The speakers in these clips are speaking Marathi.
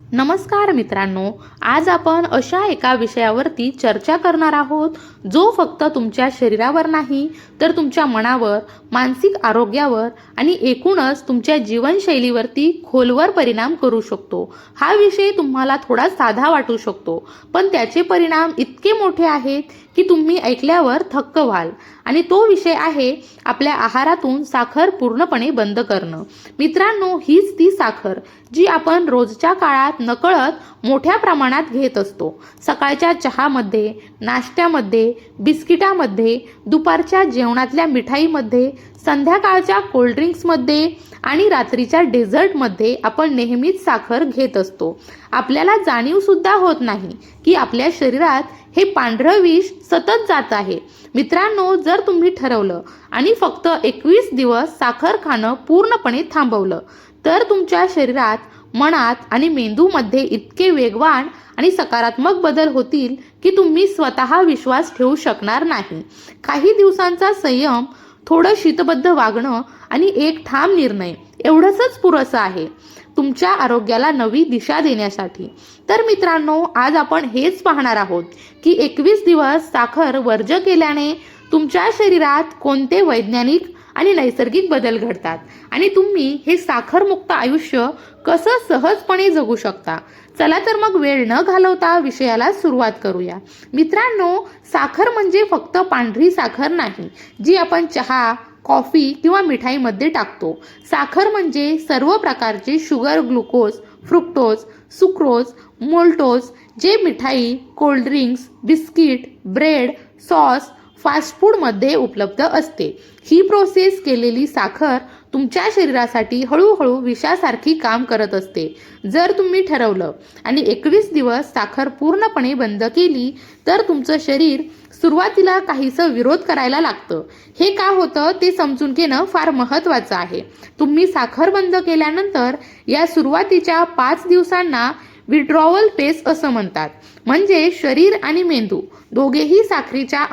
नमस्कार मित्रांनो, आज आपण अशा एका विषयावरती चर्चा करणार आहोत जो फक्त तुमच्या शरीरावर नाही तर तुमच्या मनावर, मानसिक आरोग्यावर आणि एकूणच तुमच्या जीवनशैलीवरती खोलवर परिणाम करू शकतो। हा विषय तुम्हाला थोडा साधा वाटू शकतो, पण त्याचे परिणाम इतके मोठे आहेत की तुम्ही ऐकल्यावर थक्क व्हाल। आणि तो विषय आहे आपल्या आहारातून साखर पूर्णपणे बंद करणं। मित्रांनो, हीच ती साखर जी आपण रोजच्या काळात नकळत मोठ्या प्रमाणात घेत असतो। सकाळच्या चहामध्ये, नाश्त्यामध्ये, बिस्किटामध्ये, दुपारच्या जेवणातल्या मिठाईमध्ये, संध्याकाळच्या कोल्ड्रिंक्समध्ये आणि रात्रीच्या डेझर्टमध्ये आपण नेहमीच साखर घेत असतो। आपल्याला जाणीव सुद्धा होत नाही की आपल्या शरीरात हे पांढरं विष सतत जात आहे। मित्रांनो, जर तुम्ही ठरवलं आणि फक्त 21 दिवस साखर खाणं पूर्णपणे थांबवलं तर तुमच्या शरीरात, मनात आणि मेंदूमध्ये इतके वेगवान आणि सकारात्मक बदल होतील की तुम्ही स्वतः विश्वास ठेवू शकणार नाही। काही दिवसांचा संयम, थोडं शिस्तबद्ध वागणं आणि एक ठाम निर्णय एवढंच पुरेसं आहे तुमच्या आरोग्याला नवी दिशा देण्यासाठी। तर मित्रांनो, आज आपण हेच पाहणार आहोत की 21 दिवस साखर वर्ज्य केल्याने तुमच्या शरीरात कोणते वैज्ञानिक आणि नैसर्गिक बदल घडतात आणि तुम्ही हे साखरमुक्त आयुष्य कसं सहजपणे जगू शकता। चला तर मग वेळ न घालवता विषयाला सुरुवात करूया। मित्रांनो, साखर म्हणजे फक्त पांढरी साखर नाही जी आपण चहा, कॉफी किंवा मिठाईमध्ये टाकतो। साखर म्हणजे सर्व प्रकारचे sugar, glucose, fructose, sucrose, maltose जे मिठाई, cold drinks, biscuit, bread, sauce, fast फूडमध्ये उपलब्ध असते। ही प्रोसेस केलेली साखर तुमच्या शरीरासाठी हळूहळू विषासारखी काम करत असते। जर तुम्ही ठरवलं आणि 21 दिवस साखर पूर्णपणे बंद केली तर तुमचं शरीर सुरुवातीला काहीसं विरोध करायला लागतं। हे का होतं ते समजून घेणं फार महत्त्वाचं आहे। तुम्ही साखर बंद केल्यानंतर या सुरुवातीच्या 5 दिवसांना विड्रॉवल फेज असं म्हणतात। म्हणजे शरीर आणि मेंदू दोघेही साखरेच्या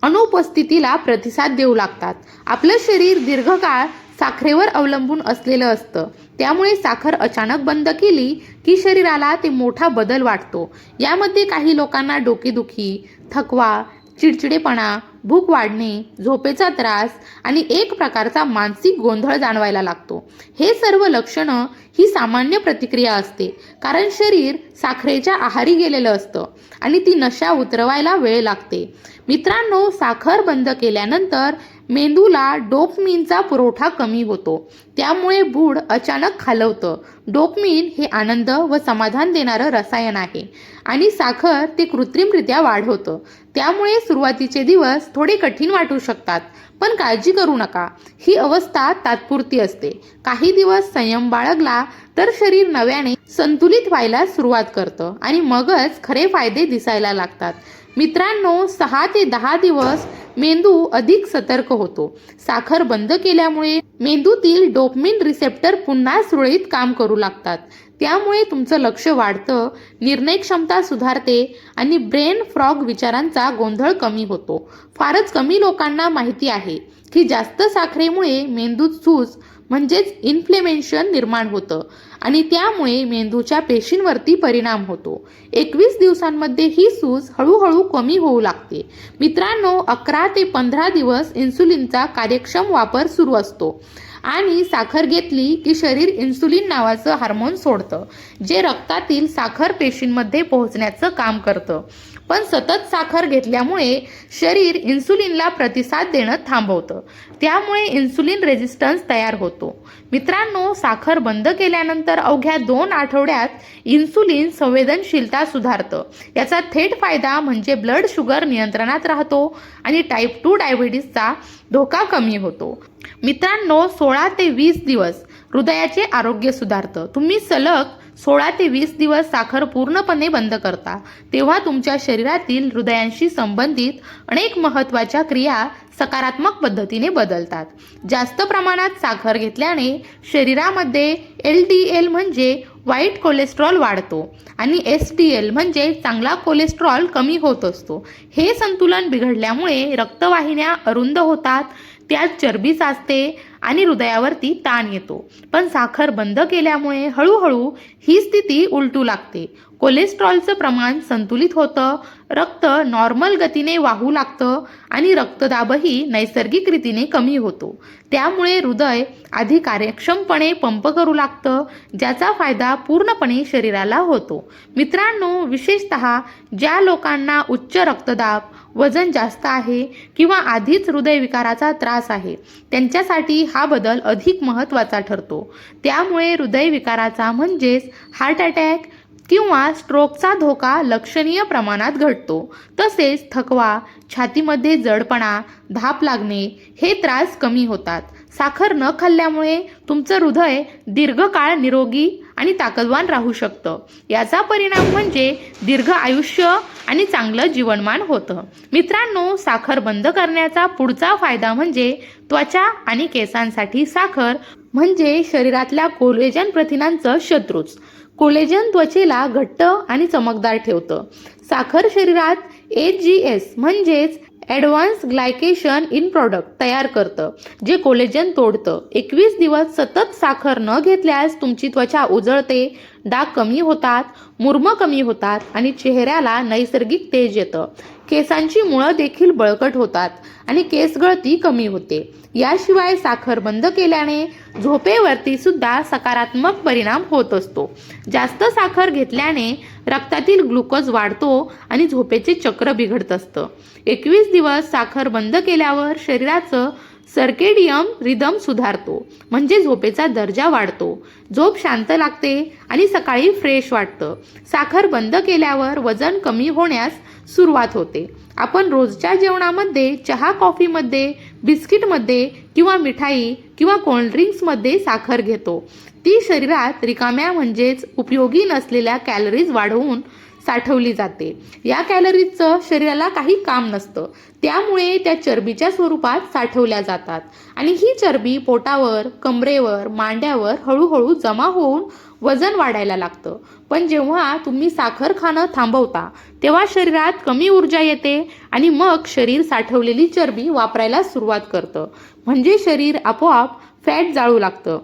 अनुपस्थितीला प्रतिसाद देऊ लागतात। आपलं शरीर दीर्घकाळ साखरेवर अवलंबून असलेलं असतं, त्यामुळे साखर अचानक बंद केली की शरीराला ते मोठा बदल वाटतो। यामध्ये काही लोकांना डोकेदुखी, थकवा, चिडचिडेपणा, भूक वाढणे, झोपेचा त्रास आणि एक प्रकारचा मानसिक गोंधळ जाणवायला लागतो। हे सर्व लक्षणं ही सामान्य प्रतिक्रिया असते, कारण शरीर साखरेच्या आहारी गेलेलं असतं आणि ती नशा उतरवायला वेळ लागते। मित्रांनो, साखर बंद केल्यानंतर मेंदूला डोपामिनचा पुरवठा कमी होतो, त्यामुळे मूड अचानक खालवतं। डोपामिन हे आनंद व समाधान देणारं रसायन आहे आणि साखर ते कृत्रिमरित्या वाढवतं। त्यामुळे सुरुवातीचे दिवस थोडे कठीण वाटू शकतात, पण काळजी करू नका, ही अवस्था तात्पुरती असते। काही दिवस संयम बाळगला तर शरीर नव्याने संतुलित व्हायला सुरुवात करतं आणि मगच खरे फायदे दिसायला लागतात। मित्रांनो, 6 ते 10 दिवस मेंदू अधिक सतर्क होतो। साखर बंद केल्यामुळे मेंदूतील डोपामिन रिसेप्टर पुन्हा सुरळीत काम करू लागतात, त्यामुळे तुमचं लक्ष वाढतं, निर्णय क्षमता सुधारते आणि ब्रेन फ्रॉग विचारांचा गोंधळ कमी होतो। फारच कमी लोकांना माहिती आहे की जास्त साखरेमुळे मेंदूत सूज म्हणजेच इन्फ्लेमेशन निर्माण होतं आणि त्यामुळे मेंदूच्या पेशींवरती परिणाम होतो। 21 दिवसांमध्ये ही सूज हळूहळू कमी होऊ लागते। मित्रांनो, 11 ते 15 दिवस इन्सुलिनचा कार्यक्षम वापर सुरू असतो आणि साखर घेतली की शरीर इन्सुलिन नावाचं हार्मोन सोडतं, जे रक्तातील साखर पेशींमध्ये पोहोचण्याचं काम करतं। पण सतत साखर घेतल्यामुळे शरीर इन्सुलिनला प्रतिसाद देणं थांबवतं, त्यामुळे इन्सुलिन रेझिस्टन्स तयार होतो। मित्रांनो, साखर बंद केल्यानंतर अवघ्या 2 आठवड्यात इन्सुलिन संवेदनशीलता सुधारतं। याचा थेट फायदा म्हणजे ब्लड शुगर नियंत्रणात राहतो आणि टाईप 2 डायबिटीसचा धोका कमी होतो। मित्रांनो, 16 ते 20 दिवस हृदयाचे आरोग्य सुधारतं। तुम्ही सलग 16 ते 20 दिवस साखर पूर्णपणे बंद करता, तेव्हा तुमच्या शरीरातील हृदयांशी संबंधित अनेक महत्त्वाच्या क्रिया सकारात्मक पद्धतीने बदलतात। जास्त प्रमाणात साखर घेतल्याने शरीरामध्ये LDL म्हणजे वाईट कोलेस्ट्रॉल वाढतो आणि SDL म्हणजे चांगला कोलेस्ट्रॉल कमी होत असतो। हे संतुलन बिघडल्यामुळे रक्तवाहिन्या अरुंद होतात, त्यात चरबी साचते आणि हृदयावरती ताण येतो. पण साखर बंद केल्यामुळे हळूहळू ही स्थिती उलटू लागते. कोलेस्ट्रॉलचं प्रमाण संतुलित होतं, रक्त नॉर्मल गतीने वाहू लागतं आणि रक्तदाबही नैसर्गिक रीतीने कमी होतो. त्यामुळे हृदय अधिक कार्यक्षमपणे पंप करू लागतं, ज्याचा फायदा पूर्णपणे शरीराला होतो. मित्रांनो, विशेषतः ज्या लोकांना उच्च रक्तदाब, वजन जास्त आहे किंवा आधीच हृदयविकाराचा त्रास आहे, त्यांच्यासाठी हा बदल अधिक महत्त्वाचा ठरतो. त्यामुळे हृदयविकाराचा म्हणजेच हार्ट अटॅक किंवा स्ट्रोकचा धोका लक्षणीय प्रमाणात घटतो. तसेच थकवा, छातीमध्ये जडपणा, धाप लागणे हे त्रास कमी होतात. साखर न खाल्ल्यामुळे तुमचं हृदय दीर्घकाळ निरोगी आणि ताकदवान राहू शकतं. याचा परिणाम म्हणजे दीर्घ आयुष्य आणि चांगलं जीवनमान होतं. मित्रांनो, साखर बंद करण्याचा पुढचा फायदा म्हणजे त्वचा आणि केसांसाठी साखर म्हणजे शरीरातल्या कोलेजन प्रथिनांचं शत्रूच. कोलेजन त्वचेला घट्ट आणि चमकदार ठेवतं. साखर शरीरात AGS म्हणजेच ॲडव्हान्स ग्लायकेशन इन प्रॉडक्ट तयार करतं, जे कोलेजन तोडतं. 21 दिवस सतत साखर न घेतल्यास तुमची त्वचा उजळते, डाग कमी होतात, मुरुमं कमी होतात आणि चेहऱ्याला नैसर्गिक तेज येतं. केसांची मुळं देखील बळकट होतात आणि केसगळती कमी होते. याशिवाय साखर बंद केल्याने झोपेवरती सुद्धा सकारात्मक परिणाम होत असतो. जास्त साखर घेतल्याने रक्तातील ग्लुकोज वाढतो आणि झोपेचे चक्र बिघडत असतं. 21 दिवस साखर बंद केल्यावर शरीराचं सर्केडियम रिदम सुधारतो, म्हणजे झोपेचा दर्जा वाढतो, झोप शांत लागते आणि सकाळी फ्रेश वाटतं. साखर बंद केल्यावर वजन कमी होण्यास सुरुवात होते. आपण रोजच्या जेवणामध्ये, चहा कॉफीमध्ये, बिस्किटमध्ये किंवा मिठाई किंवा कोल्ड्रिंक्समध्ये साखर घेतो. ती शरीरात रिकाम्या म्हणजेच उपयोगी नसलेल्या कॅलरीज वाढवून साठवली जाते. या कॅलरीजचं शरीराला काही काम नसतं, त्यामुळे त्या चरबीच्या स्वरूपात साठवल्या जातात आणि ही चरबी पोटावर, कमरेवर, मांड्यावर हळूहळू जमा होऊन वजन वाढायला लागतं. पण जेव्हा तुम्ही साखर खाणं थांबवता, तेव्हा शरीरात कमी ऊर्जा येते आणि मग शरीर साठवलेली चरबी वापरायला सुरुवात करतं, म्हणजे शरीर आपोआप फॅट जाळू लागतं.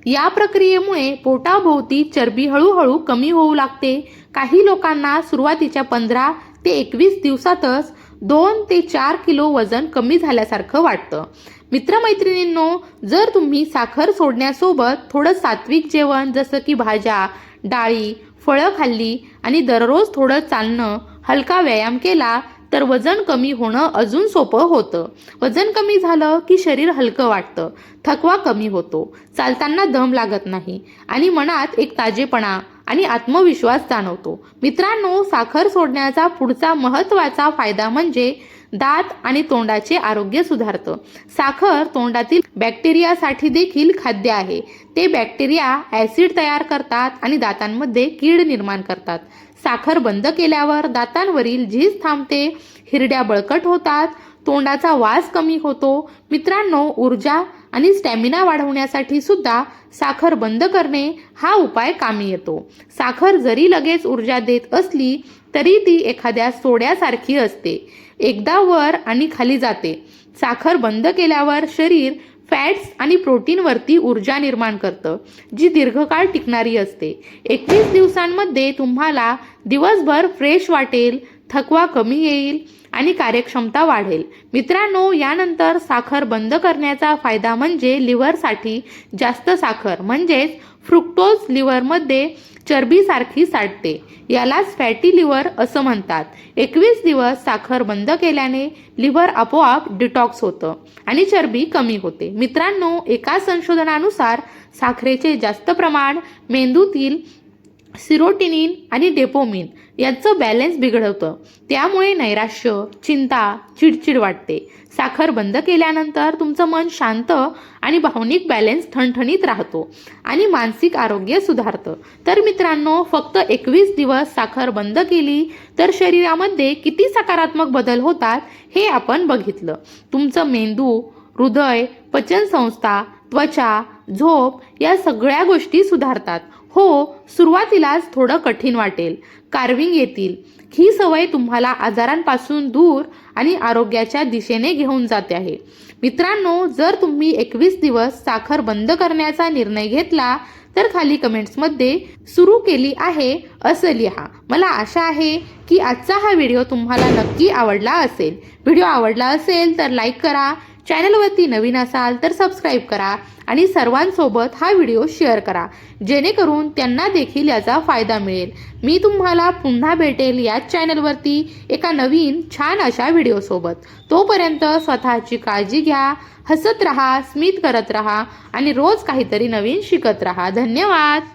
या प्रक्रियेमुळे पोटाभोवती चरबी हळूहळू कमी होऊ लागते. काही लोकांना सुरुवातीच्या 15 ते 21 दिवसातच 2 ते 4 किलो वजन कमी झाल्यासारखं वाटतं. मित्रमैत्रिणींनो, जर तुम्ही साखर सोडण्यासोबत थोडं सात्विक जेवण जसं की भाज्या, डाळी, फळं खाल्ली आणि दररोज थोडं चालणं, हलका व्यायाम केला तर वजन कमी होणं अजून सोपं होतं. वजन कमी झालं की शरीर हलकं वाटतं, थकवा कमी होतो, चालताना दम लागत नाही आणि मनात एक ताजेपणा आणि आत्मविश्वास जाणवतो. मित्रांनो, साखर सोडण्याचा पुढचा महत्त्वाचा फायदा म्हणजे दात आणि तोंडाचे आरोग्य सुधारतं. साखर तोंडातील बॅक्टेरियासाठी देखील खाद्य आहे. ते बॅक्टेरिया ॲसिड तयार करतात आणि दातांमध्ये कीड निर्माण करतात. साखर बंद केल्यावर दातांवरील झीज थांबते, हिरड्या बळकट होतात, तोंडाचा वास कमी होतो. मित्रांनो, ऊर्जा आणि स्टॅमिना वाढवण्यासाठी सुद्धा साखर बंद करणे हा उपाय कामी येतो. साखर जरी लगेच ऊर्जा देत असली तरी ती एखाद्या सोड्यासारखी असते, एकदा वर आणि खाली जाते. साखर बंद केल्यावर शरीर फॅट्स आणि प्रोटीनवरती ऊर्जा निर्माण करतं, जी दीर्घकाळ टिकणारी असते. 21 दिवसांमध्ये तुम्हाला दिवसभर फ्रेश वाटेल, थकवा कमी येईल आणि कार्यक्षमता वाढेल. मित्रांनो, यानंतर साखर बंद करण्याचा फायदा म्हणजे लिव्हरसाठी जास्त साखर म्हणजेच फ्रुक्टोज लिव्हरमध्ये चरबीसारखी साठते. यालाच फॅटी लिव्हर असं म्हणतात. 21 दिवस साखर बंद केल्याने लिव्हर आपोआप डिटॉक्स होतं आणि चरबी कमी होते. मित्रांनो, एका संशोधनानुसार साखरेचे जास्त प्रमाण मेंदूतील सिरोटिनिन आणि डोपामिन यांचं बॅलन्स बिघडवतं. त्यामुळे नैराश्य, चिंता, चिडचिड वाटते. साखर बंद केल्यानंतर तुमचं मन शांत आणि भावनिक बॅलन्स ठणठणीत राहतो आणि मानसिक आरोग्य सुधारतं. तर मित्रांनो, फक्त 21 दिवस साखर बंद केली तर शरीरामध्ये किती सकारात्मक बदल होतात हे आपण बघितलं. तुमचं मेंदू, हृदय, पचनसंस्था, त्वचा, झोप या सगळ्या गोष्टी सुधारतात. हो, सुरुवातीलाच थोडं कठीण वाटेल, कार्विंग येतील. ही सवय तुम्हाला आजारांपासून दूर आणि आरोग्याच्या दिशेने घेऊन जाते आहे. मित्रांनो, जर तुम्ही 21 दिवस साखर बंद करण्याचा निर्णय घेतला तर खाली कमेंट्समध्ये सुरू केली आहे असं लिहा. मला आशा आहे की आजचा हा व्हिडिओ तुम्हाला नक्की आवडला असेल. व्हिडिओ आवडला असेल तर लाईक करा, चॅनलवरती नवीन असाल तर सबस्क्राईब करा आणि सर्वांसोबत हा व्हिडिओ शेअर करा, जेणेकरून त्यांना देखील याचा फायदा मिळेल. मी तुम्हाला पुन्हा भेटेल याच चॅनलवरती एका नवीन छान अशा व्हिडिओसोबत. तोपर्यंत स्वतःची काळजी घ्या, हसत रहा, स्मित करत रहा आणि रोज काहीतरी नवीन शिकत रहा. धन्यवाद.